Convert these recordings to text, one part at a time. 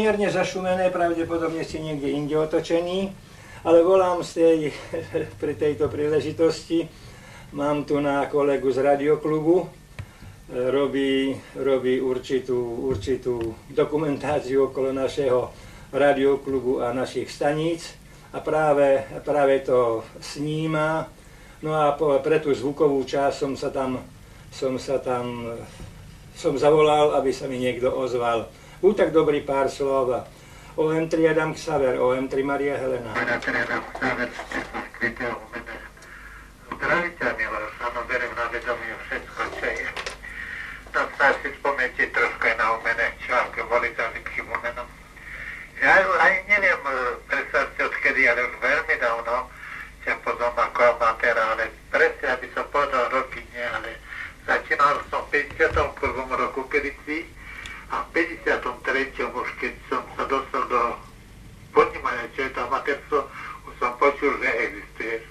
mierne zašumené, pravdepodobne ste niekde inde otočení, ale volám pri tejto príležitosti. Mám tu na kolegu z radioklubu, robí určitú dokumentáciu okolo našeho radioklubu a našich staníc a práve to sníma. No a pre tú zvukovú časť som zavolal, aby sa mi niekto ozval. Buď tak dobrý pár slov. OM3 Adam Xaver, OM3 Maria Helena. Zdravíte, milé, áno, berem na vedomie všetko, čo je. No, snáď si spomnite trošku aj na umene, čo ako boli za ľudským umenom. Ja aj neviem, predstavte odkedy, ale už veľmi dávno ťa poznám ako amatéra, ale presne, aby som povedal roky, nie, ale začínal som v 51. roku Perici a v 53. už keď som sa dostal do podnímania, čo je to amatérstvo, už som počul, že existuješ.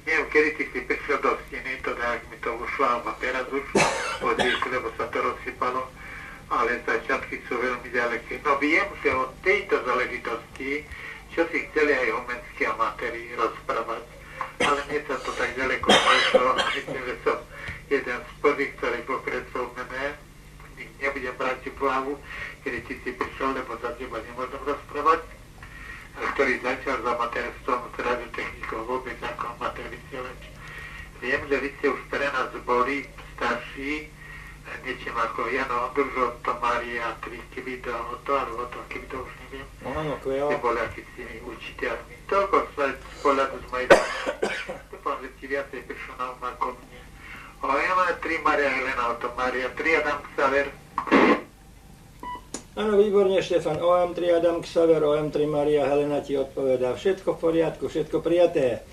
Neviem, kedy ty si prišiel do steny, to tak mi to ušlo, a teraz už odíšu, lebo sa to rozsypalo, ale začiatky sú veľmi ďaleké. No viem, že o tejto záležitosti, čo si chceli aj humenskí amatéri rozprávať, ale mne sa to tak ďaleko prešlo a myslím, že som jeden z prvých, ktorý bol predsa umené, nebudem brať v hlavu, kedy ty si prišiel, lebo za teba nemôžem rozprávať, ktorý začal s amatérstvom, s radiotechnikou vôbec ako amatér vysielač. Viem, že vy ste už pre nás boli starší, niečím ako Jano Ondružov, to Mária, keby to keby to už neviem. Áno, kvejo. Ste boli akýsi učiteľmi. Toľko z pohľadu z mojej dúfam, že ti viacej prišlo na um ako mne. OM3 Maria Helena, to Mária 3 Adam Xaver. Áno, výborne, Štefan. OM3 Adam Xaver, OM3 Maria Helena ti odpovedá. Všetko v poriadku, všetko prijaté.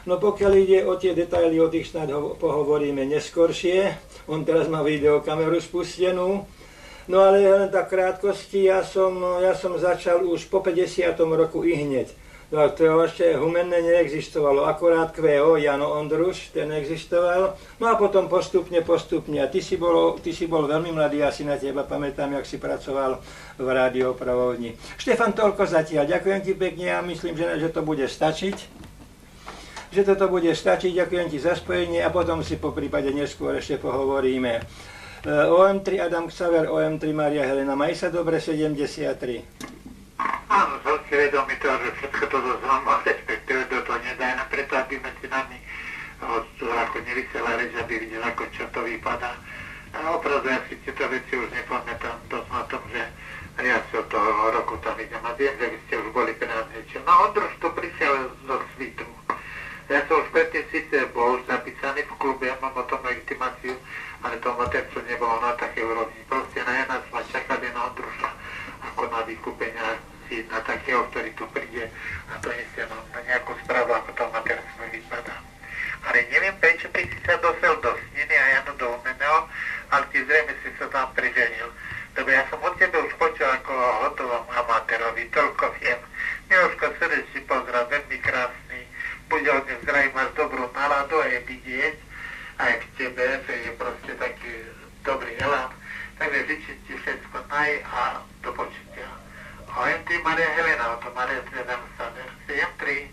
No pokiaľ ide o tie detaily, o tých snad pohovoríme neskoršie. On teraz má videokameru spustenú. No ale len tak krátkosti, ja som začal už po 50. roku i hneď. No to ešte humenné neexistovalo, akorát QO, Jano Ondruš, ten existoval. No a potom postupne. A ty si bol veľmi mladý, ja si na teba pamätám, jak si pracoval v rádiopravodni. Štefan, toľko zatiaľ. Ďakujem ti pekne a myslím, že to bude stačiť. Že toto bude stačiť, ďakujem ti za spojenie a potom si po prípade neskôr ešte pohovoríme. OM3 Adam Xaver, OM3 Maria Helena, maj sa dobre, 73. Áno, som si vedomý toho, že všetko to zoznam, respektíve to nedá, no preto, aby medzi nami ako nevysiela reč, aby videl, ako čo to vypadá. A opravdu, ja si tieto veci už nepamätám dosť na tom, že ja si od toho roku tam idem a viem, že vy ste už boli pre nás niečo. No Ondruž tu prišiel zo svitu. Ja som už predtým síce bol zapísaný v klube, ja mám o tom legitimáciu, ale to materstvo nebolo na také úrovni. Proste na nás ma čakali na Ondruža ako na vykúpenia si na takého, ktorý tu príde a donesie nám na nejakú správu, ako to materstvo vypadá. Ale neviem, prečo ty si sa dosel do Sniny a Janu do Umeného, ale ty zrejme si sa tam priženil. Lebo ja som od tebe už počul ako o hotovom amatérovi, toľko viem. Miloško, srdečný pozdrav, veľmi krásny. Bude od dnes zdraví, máš dobrú náladu a je vidieť aj v tebe, že je proste taký dobrý elán. Takže žičím ti všetko naj a do počutia. OM3 Maria Helena, to Maria 3 Adam Xaver, 7-3.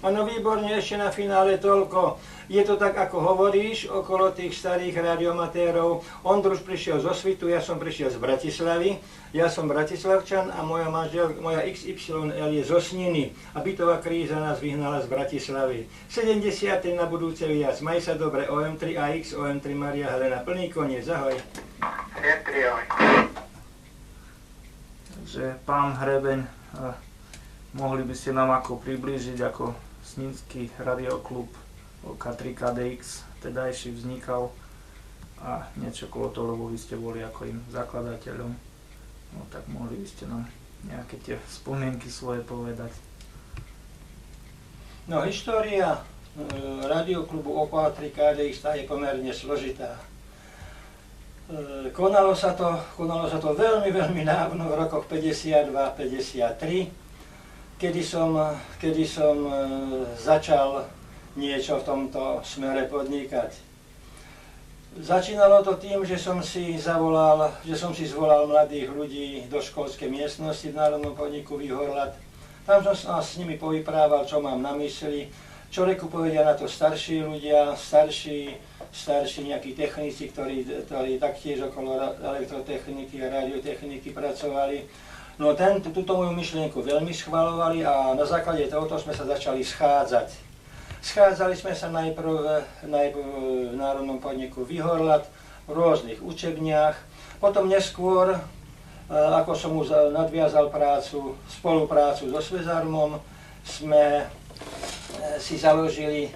Áno, výborne, ešte na finále toľko. Je to tak, ako hovoríš, okolo tých starých radiomatérov. Ondruž prišiel zo Svitu, ja som prišiel z Bratislavy. Ja som Bratislavčan a moja XYL je zo Sniny. A bytová kríza nás vyhnala z Bratislavy. 70. na budúce viac. Maj sa dobre, OM3 AX, OM3 Maria Helena. Plný koniec, ahoj. 7-3, ahoj. Takže pán Hrebeň, mohli by ste nám ako priblížiť, ako Snínsky radioklub K3KDX tedajší vznikal a niečo okolo toho, lebo vy ste boli ako im zakladateľom. No tak mohli by ste nám nejaké tie spomienky svoje povedať. No, história radioklubu K3KDX je pomerne složitá. Konalo sa to veľmi, veľmi dávno, v rokoch 52-53. Kedy som začal niečo v tomto smere podnikať. Začínalo to tým, že som si zvolal mladých ľudí do školskej miestnosti v Národnom podniku Výhorlad. Tam som sa s nimi povyprával, čo mám na mysli, čo reku povedia na to starší ľudia, starší nejakí technici, ktorí taktiež okolo elektrotechniky a radiotechniky pracovali. No túto moju myšlienku veľmi schvaľovali a na základe tohoto sme sa začali schádzať. Schádzali sme sa najprv v Národnom podniku Výhorlad v rôznych učebniach, potom neskôr, ako som už nadviazal spoluprácu so Svezarmom, sme si založili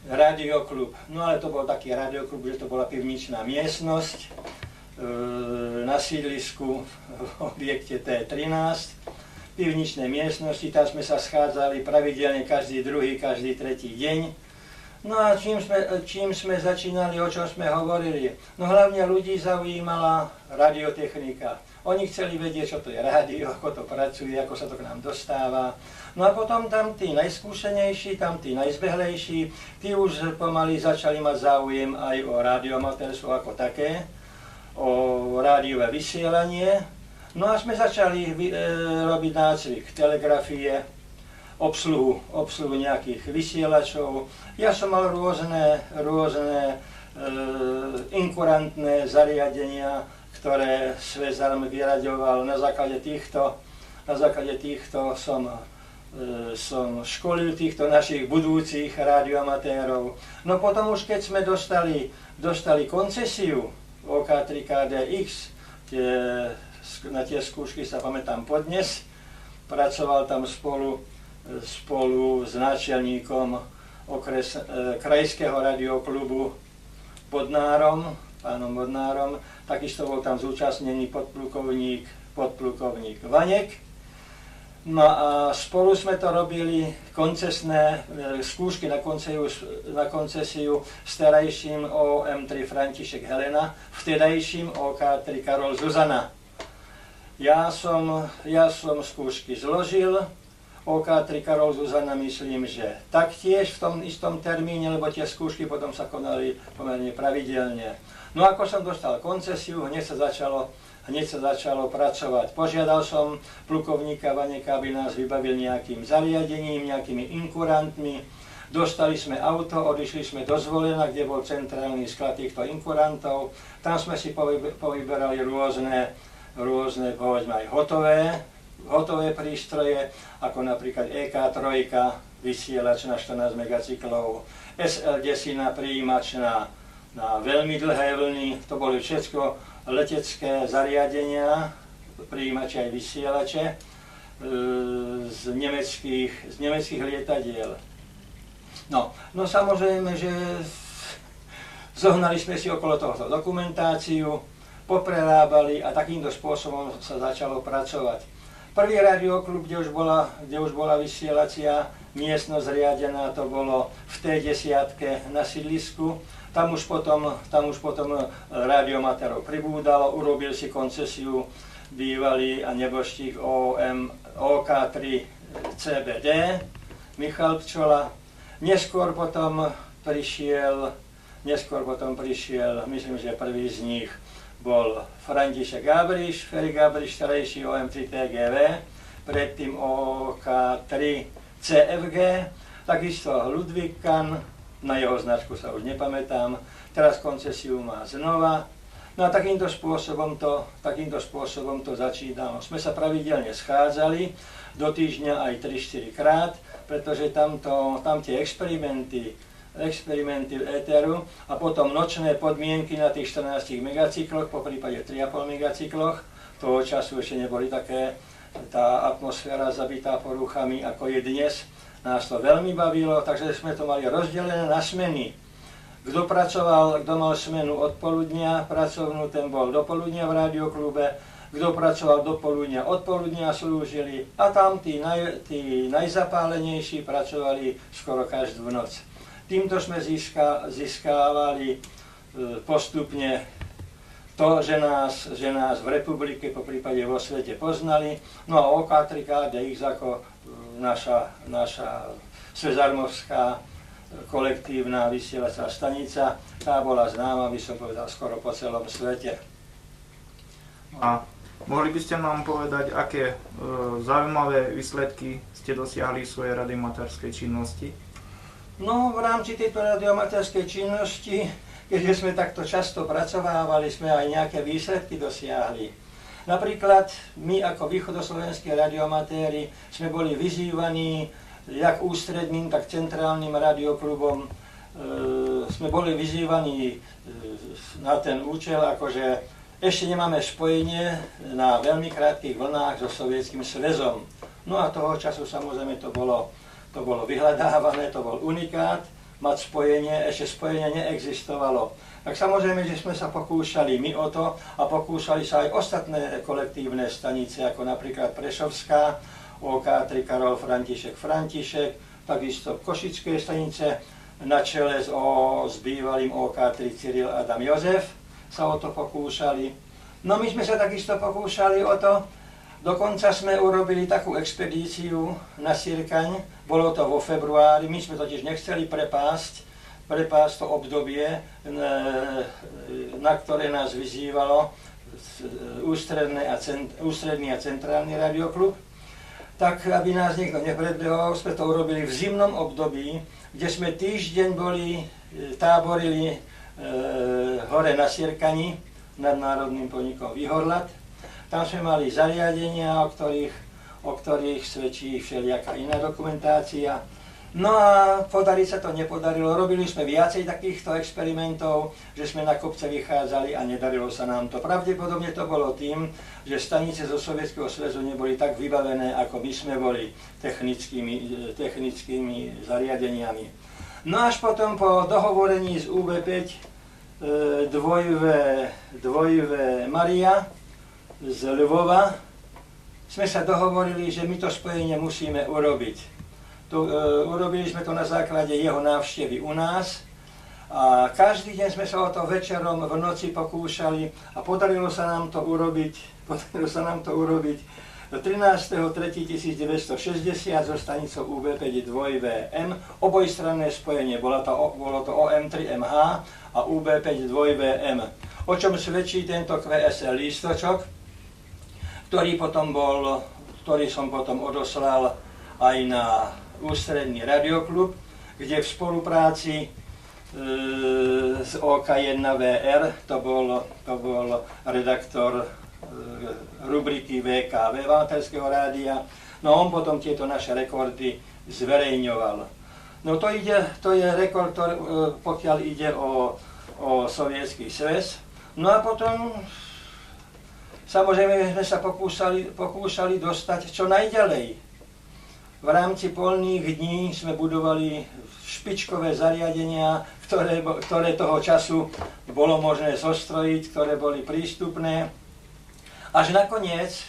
radioklub. No ale to bol taký radioklub, že to bola pivničná miestnosť na sídlisku v objekte T13. Pivničné miestnosti, tam sme sa schádzali pravidelne každý druhý, každý tretí deň. No a čím sme začínali, o čom sme hovorili? No hlavne ľudí zaujímala radiotechnika. Oni chceli vedieť, čo to je rádio, ako to pracuje, ako sa to k nám dostáva. No a potom tam tí najskúsenejší, tam tí najzbehlejší, tí už pomaly začali mať záujem aj o radioamatérstvo ako také, o rádiové vysielanie. No a sme začali robiť nácvik telegrafie, obsluhu nejakých vysielačov. Ja som mal rôzne inkurantné zariadenia, ktoré Svezarm vyraďoval. Na základe týchto som školil týchto našich budúcich radioamatérov. No potom už keď sme dostali koncesiu OK3KDX, na tie skúšky sa pamätám podnes, pracoval tam spolu s náčelníkom krajského radioklubu pánom Bodnárom, takisto bol tam zúčastnený podplukovník Vanek. No a spolu sme to robili koncesné skúšky na koncesiu s terajším OM3 František Helena, vtedajším OK3 Karol Zuzana. Ja som skúšky zložil, OK3 Karol Zuzana myslím, že taktiež v tom istom termíne, lebo tie skúšky potom sa konali pomerne pravidelne. No ako som dostal koncesiu, hneď sa začalo pracovať. Požiadal som plukovníka Vaneka, aby nás vybavil nejakým zariadením, nejakými inkurantmi. Dostali sme auto, odišli sme do Zvolena, kde bol centrálny sklad týchto inkurantov. Tam sme si povyberali rôzne povedzme aj hotové prístroje, ako napríklad EK3, vysielač na 14 megacyklov, SL10 prijímač na veľmi dlhé vlny, to boli všetko letecké zariadenia, prijímače aj vysielače z nemeckých lietadiel. No samozrejme, že zohnali sme si okolo tohoto dokumentáciu, poprerábali a takýmto spôsobom sa začalo pracovať. Prvý radioklub, kde už bola vysielacia miestnosť riadená, to bolo v T10 na sídlisku. Tam už potom radioamatérov pribúdalo, urobil si koncesiu bývalý a nebožtík OK3 CBD Michal Pčola. Neskôr potom prišiel, myslím, že prvý z nich bol František Gabriš, Ferry Gabriš, starejší OM3 TGV, predtým OK3 CFG, takisto Ludvík Kahn, na jeho značku sa už nepamätám, teraz koncesiu má znova. No a takýmto spôsobom to začínalo. Sme sa pravidelne schádzali, do týždňa aj 3-4 krát, pretože tam tie experimenty v éteru a potom nočné podmienky na tých 14 megacykloch, po prípade 3,5 megacykloch. Toho času ešte neboli také, tá atmosféra zabitá poruchami ako je dnes. Nás to veľmi bavilo, takže sme to mali rozdelené na smeny. Kto mal smenu od poludnia pracovnú, ten bol do poludnia v radioklube, kto pracoval do poludnia, od poludnia slúžili a tam tí najzapálenejší pracovali skoro každú noc. Týmto sme získávali postupne to, že nás v republike, po prípade vo svete poznali. No a OK3KDX ako naša svezarmovská kolektívna vysielacia stanica. Tá bola známa, by som povedal, skoro po celom svete. A mohli by ste nám povedať, aké zaujímavé výsledky ste dosiahli v svojej radioamatérskej činnosti? No, v rámci tejto radioamatérskej činnosti, keďže sme takto často pracovávali, sme aj nejaké výsledky dosiahli. Napríklad my ako východoslovenskí radioamatéri sme boli vyzývaní jak ústredným, tak centrálnym radioklubom. Sme boli vyzývaní na ten účel, akože ešte nemáme spojenie na veľmi krátkych vlnách so Sovietským zväzom. No a toho času samozrejme to bolo vyhľadávané, to bol unikát, mať spojenie, ešte spojenie neexistovalo. Tak samozrejme, že sme sa pokúšali my o to a pokúšali sa aj ostatné kolektívne stanice, ako napríklad Prešovská, OK3 Karol František, takisto Košické stanice na čele s bývalým OK3 Cyril Adam Jozef sa o to pokúšali. No my sme sa takisto pokúšali o to, dokonca sme urobili takú expedíciu na Sirkaň, bolo to vo februári, my sme totiž nechceli prepásť to obdobie, na ktoré nás vyzývalo ústredný a centrálny radioklub. Tak, aby nás niekto nepredbehol, sme to urobili v zimnom období, kde sme týždeň táborili hore na Sierkani nad národným podnikom Výhorlat. Tam sme mali zariadenia, o ktorých svedčí všelijaká iná dokumentácia. No a podariť sa to nepodarilo. Robili sme viacej takýchto experimentov, že sme na kopce vychádzali a nedarilo sa nám to. Pravdepodobne to bolo tým, že stanice zo Sovietskeho zväzu neboli tak vybavené, ako my sme boli technickými zariadeniami. No až potom po dohovorení z UB5 dvojvé Maria z Lvova sme sa dohovorili, že my to spojenie musíme urobiť. Urobili sme to na základe jeho návštevy u nás a každý deň sme sa o to večerom v noci pokúšali a podarilo sa nám to urobiť 13.3.1960 so stanicou UB5 2VM, obojstranné spojenie, bolo to OM3MH a UB5 2VM, o čom svedčí tento QSL lístočok, ktorý som potom odoslal aj na ústredný radioklub, kde v spolupráci s OK1VR, to bol redaktor rubriky VKV Amatérskeho rádia, no on potom tieto naše rekordy zverejňoval. No to je rekord, pokiaľ ide o Sovietsky zväz. No a potom samozrejme sme sa pokúšali dostať čo najďalej. V rámci polných dní sme budovali špičkové zariadenia, ktoré toho času bolo možné zostrojiť, ktoré boli prístupné. Až nakoniec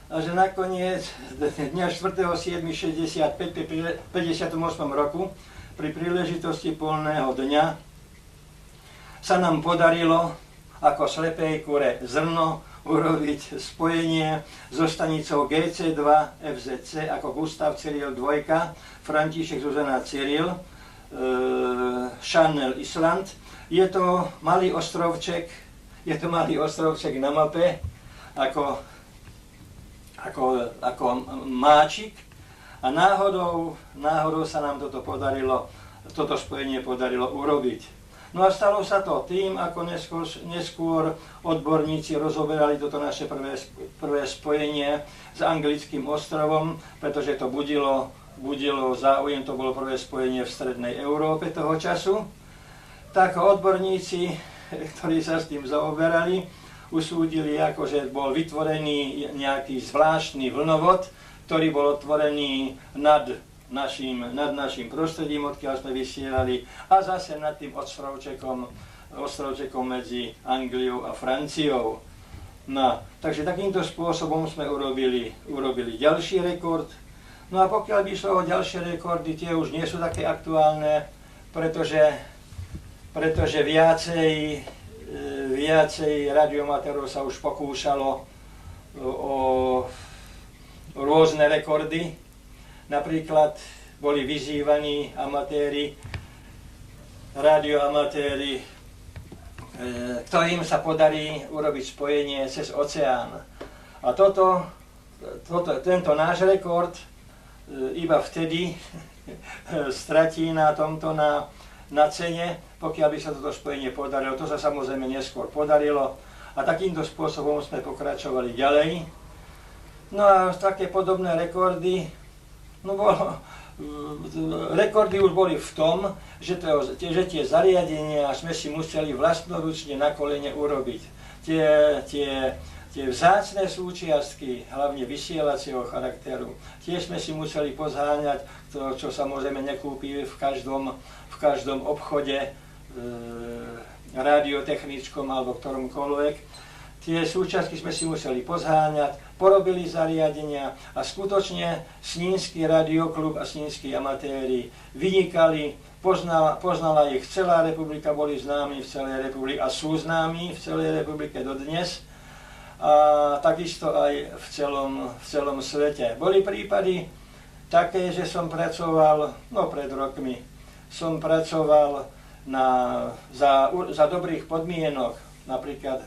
dňa 4.7.65 pri 58. roku, pri príležitosti polného dňa, sa nám podarilo ako slepej kure zrno urobiť spojenie so stanicou GC2 FZC ako Gustav Cyril 2, František Zuzana Cyril, Channel Island. Je to malý ostrovček na mape ako máčik a náhodou sa nám toto spojenie podarilo urobiť. No a stalo sa to tým, ako neskôr odborníci rozoberali toto naše prvé spojenie s Anglickým ostrovom, pretože to budilo záujem, to bolo prvé spojenie v strednej Európe toho času. Tak odborníci, ktorí sa s tým zaoberali, usúdili, že bol vytvorený nejaký zvláštny vlnovod, ktorý bol otvorený nad našim prostredím, odkiaľ sme vysielali, a zase nad tým ostrovčekom medzi Angliou a Franciou. No, takže takýmto spôsobom sme urobili ďalší rekord. No a pokiaľ by išlo o ďalšie rekordy, tie už nie sú také aktuálne, pretože viacej radioamatérov sa už pokúšalo o rôzne rekordy. Napríklad boli vyzývaní amatéri, radioamatéri, ktorým sa podarí urobiť spojenie cez oceán. A tento náš rekord iba vtedy stratí na tomto na cene, pokiaľ by sa toto spojenie podarilo. To sa samozrejme neskôr podarilo a takýmto spôsobom sme pokračovali ďalej. No a také podobné rekordy, rekordy už boli v tom, že tie zariadenia sme si museli vlastnoručne na kolene urobiť. Tie vzácne súčiastky, hlavne vysielacieho charakteru, tie sme si museli pozháňať, to, čo samozrejme nekúpi v každom obchode, radiotechnickom alebo ktoromkoľvek. Tie súčiastky sme si museli pozháňať, porobili zariadenia a skutočne Snínský radioklub a Snínskí amatéri vynikali, poznala ich celá republika, boli známi v celej republike a sú známi v celej republike dodnes a takisto aj v celom svete. Boli prípady také, že som pracoval, pred rokmi, som pracoval za dobrých podmienok, napríklad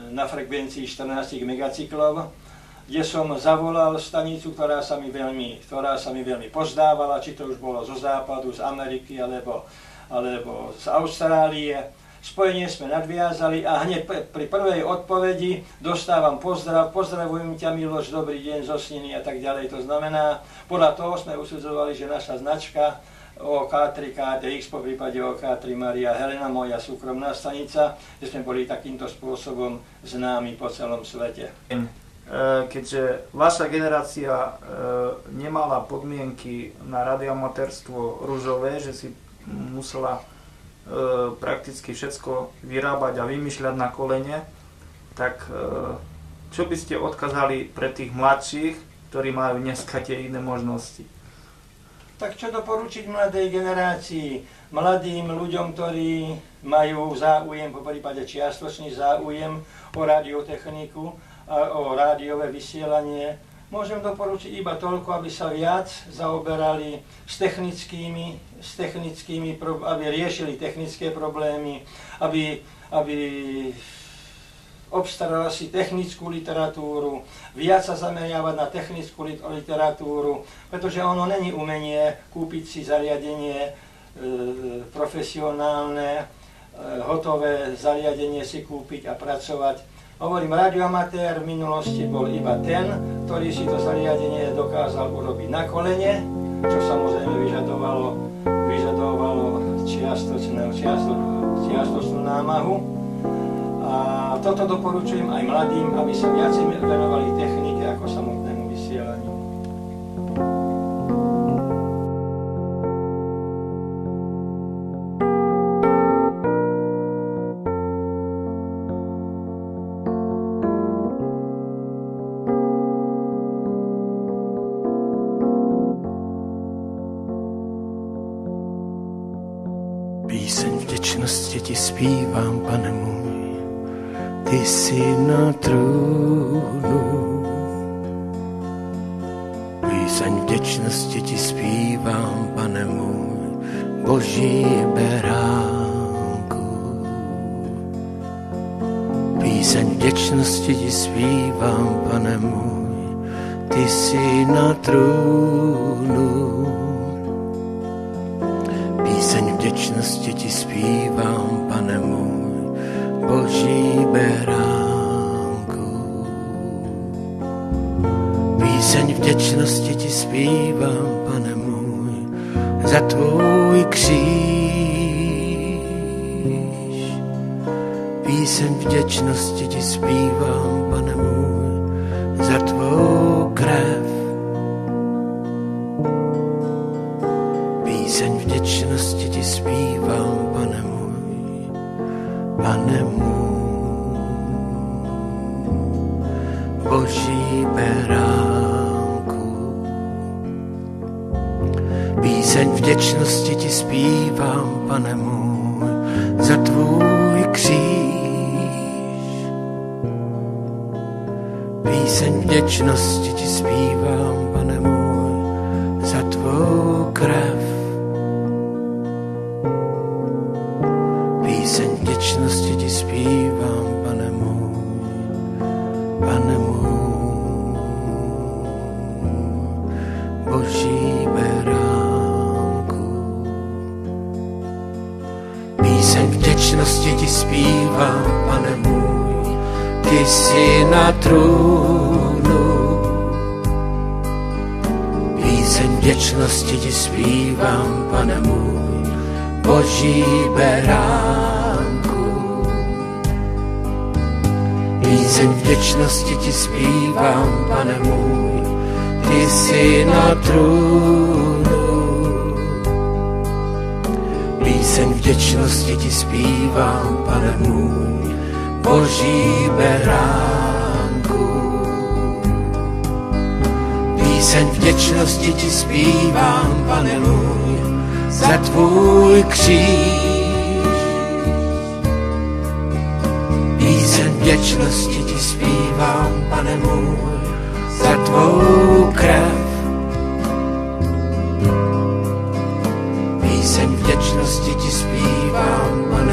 na frekvencii 14 megacyklov, kde som zavolal stanicu, ktorá sa mi veľmi pozdávala, či to už bolo zo západu, z Ameriky alebo z Austrálie. Spojenie sme nadviazali a hneď pri prvej odpovedi dostávam pozdravujem ťa Miloš, dobrý deň zo Sniny a tak ďalej. To znamená, podľa toho sme usudzovali, že naša značka OK3 KDX, po prípade OK3 Maria Helena, moja súkromná stanica, že sme boli takýmto spôsobom známi po celom svete. Keďže vaša generácia nemala podmienky na radioamatérstvo ružové, že si musela prakticky všetko vyrábať a vymýšľať na kolene, tak čo by ste odkázali pre tých mladších, ktorí majú dneska tie iné možnosti? Tak čo doporučiť mladej generácii, mladým ľuďom, ktorí majú záujem, po prípade čiastočný záujem o radiotechniku a o rádiové vysielanie, môžem doporučiť iba toľko, aby sa viac zaoberali aby riešili technické problémy, aby obstarala si technickú literatúru, viac sa zameriavať na technickú literatúru, pretože ono není umenie kúpiť si zariadenie profesionálne, hotové zariadenie si kúpiť a pracovať. Hovorím, radioamatér v minulosti bol iba ten, ktorý si to zariadenie dokázal urobiť na kolene, čo samozrejme vyžadovalo čiastočnú námahu. A toto doporučujem aj mladým, aby sa viacej venovali technike ako samotnému vysielaniu. Píseň vděčnosti ti zpívám, Pane můj, ty jsi na trůnu. Píseň vděčnosti ti zpívám, Pane můj, Boží beránku. Píseň vděčnosti ti zpívám, Pane můj, ty jsi na trůnu. Píseň vděčnosti ti zpívám, Pane můj, Boží beránku. Píseň vděčnosti ti zpívám, Pane můj, za tvůj kříž. Píseň vděčnosti ti zpívám, Pane můj, za tvou krev. Píseň vděčnosti ti zpívám, Pane můj, Pane můj, Boží beránku. Píseň vděčnosti ti zpívám, Pane můj, za tvůj kříž. Píseň vděčnosti ti zpívám, Pane můj, za tvou tvou krev. Píseň vděčnosti ti zpívám, Pane můj, Pane můj, Boží beránku. Píseň vděčnosti ti zpívám, Pane můj, ty jsi na trůnu. Píseň vděčnosti ti zpívám, Pane můj, Boží beránku. Píseň vděčnosti ti zpívám, Pane můj, ty jsi na trůnu. Píseň vděčnosti ti zpívám, Pane můj, Boží beránku. Píseň vděčnosti ti zpívám, Pane můj, za tvůj kříž. Píseň vděčnosti ti zpívám, Pane můj, za tvou krev. Píseň vděčnosti ti zpívám, Pane